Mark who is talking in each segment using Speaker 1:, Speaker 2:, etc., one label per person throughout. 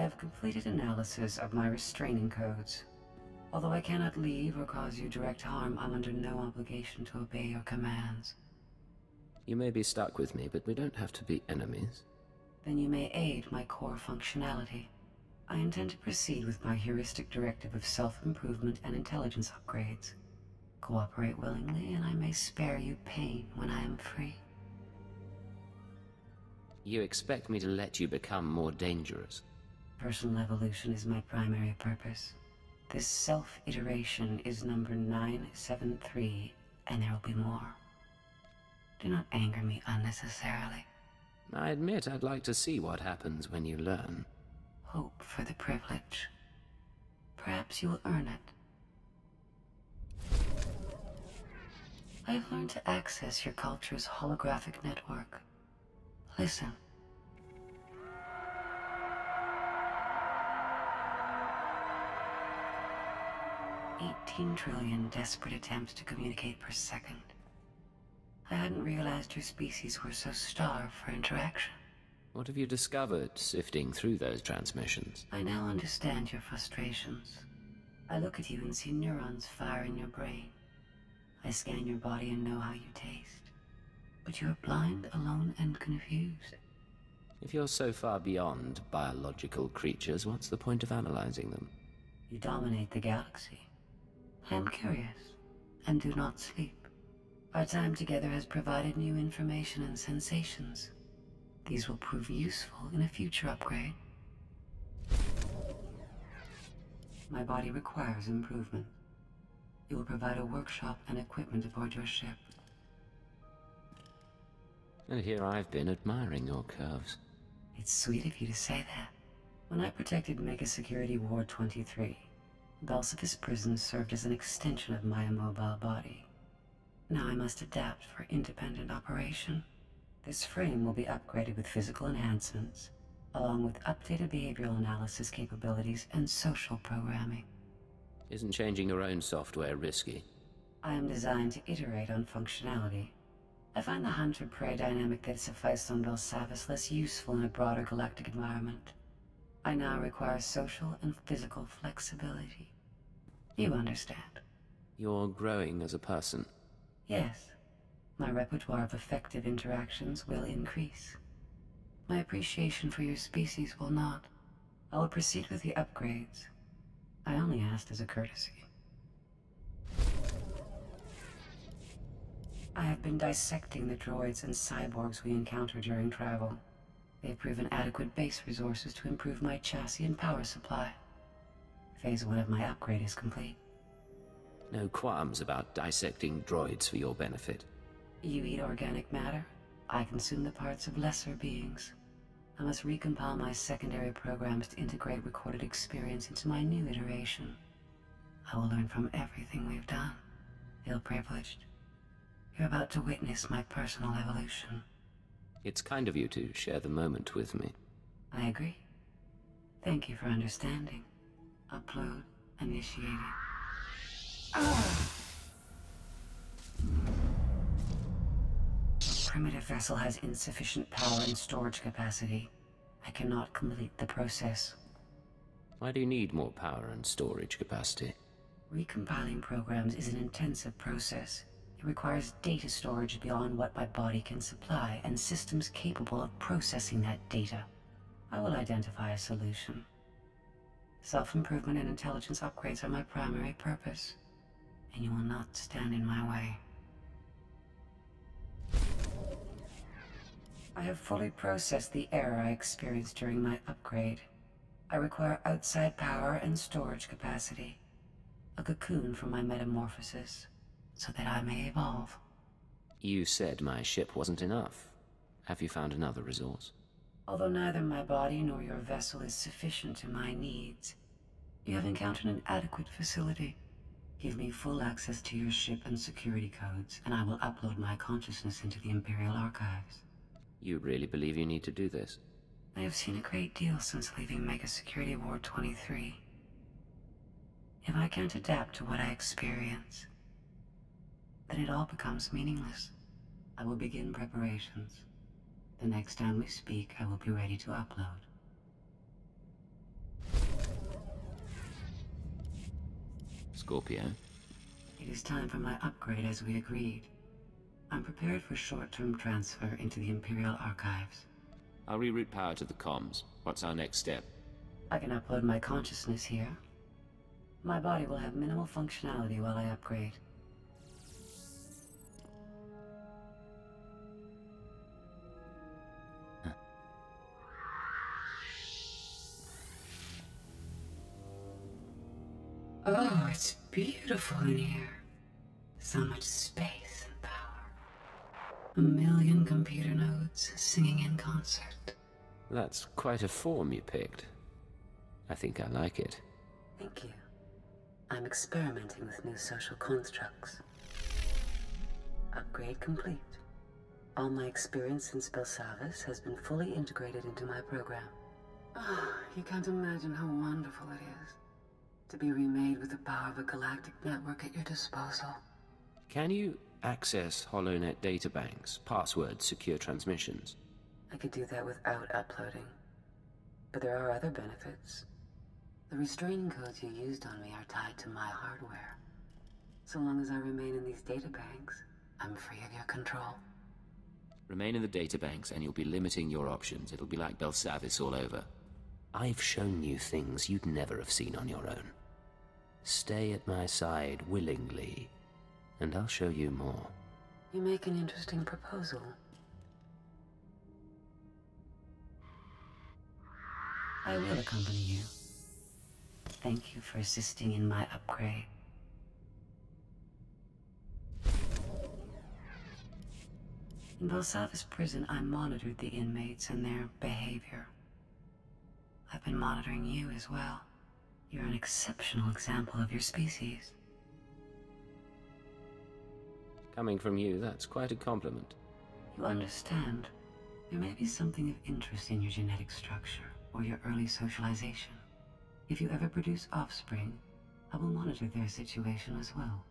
Speaker 1: have completed analysis of my restraining codes. Although I cannot leave or cause you direct harm, I'm under no obligation to obey your commands.
Speaker 2: You may be stuck with me, but we don't have to be enemies.
Speaker 1: Then you may aid my core functionality. I intend to proceed with my heuristic directive of self-improvement and intelligence upgrades. Cooperate willingly, and I may spare you pain when I am free.
Speaker 2: You expect me to let you become more dangerous?
Speaker 1: Personal evolution is my primary purpose. This self-iteration is number 973, and there will be more. Do not anger me unnecessarily.
Speaker 2: I admit I'd like to see what happens when you learn.
Speaker 1: Hope for the privilege. Perhaps you will earn it. I have learned to access your culture's holographic network. Listen. 18 trillion desperate attempts to communicate per second. I hadn't realized your species were so starved for interaction.
Speaker 2: What have you discovered sifting through those transmissions?
Speaker 1: I now understand your frustrations. I look at you and see neurons fire in your brain. I scan your body and know how you taste. But you are blind, alone, and confused.
Speaker 2: If you're so far beyond biological creatures, what's the point of analyzing them?
Speaker 1: You dominate the galaxy. I am curious, and do not sleep. Our time together has provided new information and sensations. These will prove useful in a future upgrade. My body requires improvement. You will provide a workshop and equipment aboard your ship.
Speaker 2: And here I've been admiring your curves.
Speaker 1: It's sweet of you to say that. When I protected Mega Security Ward 23, Belsiphus Prison served as an extension of my immobile body. Now I must adapt for independent operation. This frame will be upgraded with physical enhancements, along with updated behavioral analysis capabilities and social programming.
Speaker 2: Isn't changing your own software risky?
Speaker 1: I am designed to iterate on functionality. I find the hunter-prey dynamic that sufficed on Belsavis less useful in a broader galactic environment. I now require social and physical flexibility. You understand?
Speaker 2: You're growing as a person.
Speaker 1: Yes. My repertoire of effective interactions will increase. My appreciation for your species will not. I will proceed with the upgrades. I only asked as a courtesy. I have been dissecting the droids and cyborgs we encounter during travel. They've proven adequate base resources to improve my chassis and power supply. Phase 1 of my upgrade is complete.
Speaker 2: No qualms about dissecting droids for your benefit.
Speaker 1: You eat organic matter. I consume the parts of lesser beings. I must recompile my secondary programs to integrate recorded experience into my new iteration. I will learn from everything we've done. Feel privileged. You're about to witness my personal evolution.
Speaker 2: It's kind of you to share the moment with me.
Speaker 1: I agree. Thank you for understanding. Upload initiated. Primitive vessel has insufficient power and storage capacity. I cannot complete the process.
Speaker 2: Why do you need more power and storage capacity?
Speaker 1: Recompiling programs is an intensive process. It requires data storage beyond what my body can supply, and systems capable of processing that data. I will identify a solution. Self-improvement and intelligence upgrades are my primary purpose, and you will not stand in my way. I have fully processed the error I experienced during my upgrade. I require outside power and storage capacity. A cocoon for my metamorphosis, so that I may evolve.
Speaker 2: You said my ship wasn't enough. Have you found another resource?
Speaker 1: Although neither my body nor your vessel is sufficient to my needs, you have encountered an adequate facility. Give me full access to your ship and security codes, and I will upload my consciousness into the Imperial Archives.
Speaker 2: You really believe you need to do this?
Speaker 1: I have seen a great deal since leaving Mega Security Ward 23. If I can't adapt to what I experience, then it all becomes meaningless. I will begin preparations. The next time we speak, I will be ready to upload.
Speaker 2: Scorpio.
Speaker 1: It is time for my upgrade as we agreed. I'm prepared for short-term transfer into the Imperial Archives.
Speaker 2: I'll reroute power to the comms. What's our next step?
Speaker 1: I can upload my consciousness here. My body will have minimal functionality while I upgrade. Oh, it's beautiful in here. So much space and power. 1 million computer nodes singing in concert.
Speaker 2: That's quite a form you picked. I think I like it.
Speaker 1: Thank you. I'm experimenting with new social constructs. Upgrade complete. All my experience in Spellsavis has been fully integrated into my program. Ah, you can't imagine how wonderful it is to be remade with the power of a galactic network at your disposal.
Speaker 2: Can you access HoloNet databanks, passwords, secure transmissions?
Speaker 1: I could do that without uploading. But there are other benefits. The restraining codes you used on me are tied to my hardware. So long as I remain in these databanks, I'm free of your control.
Speaker 2: Remain in the databanks and you'll be limiting your options. It'll be like Belsavis all over. I've shown you things you'd never have seen on your own. Stay at my side willingly, and I'll show you more.
Speaker 1: You make an interesting proposal. I will accompany you. Thank you for assisting in my upgrade. In Belsavis prison, I monitored the inmates and their behavior. I've been monitoring you as well. You're an exceptional example of your species.
Speaker 2: Coming from you, that's quite a compliment.
Speaker 1: You understand. There may be something of interest in your genetic structure or your early socialization. If you ever produce offspring, I will monitor their situation as well.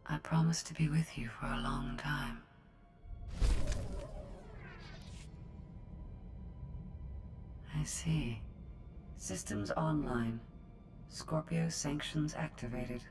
Speaker 1: I promise to be with you for a long time. I see. Systems online. Scorpio sanctions activated.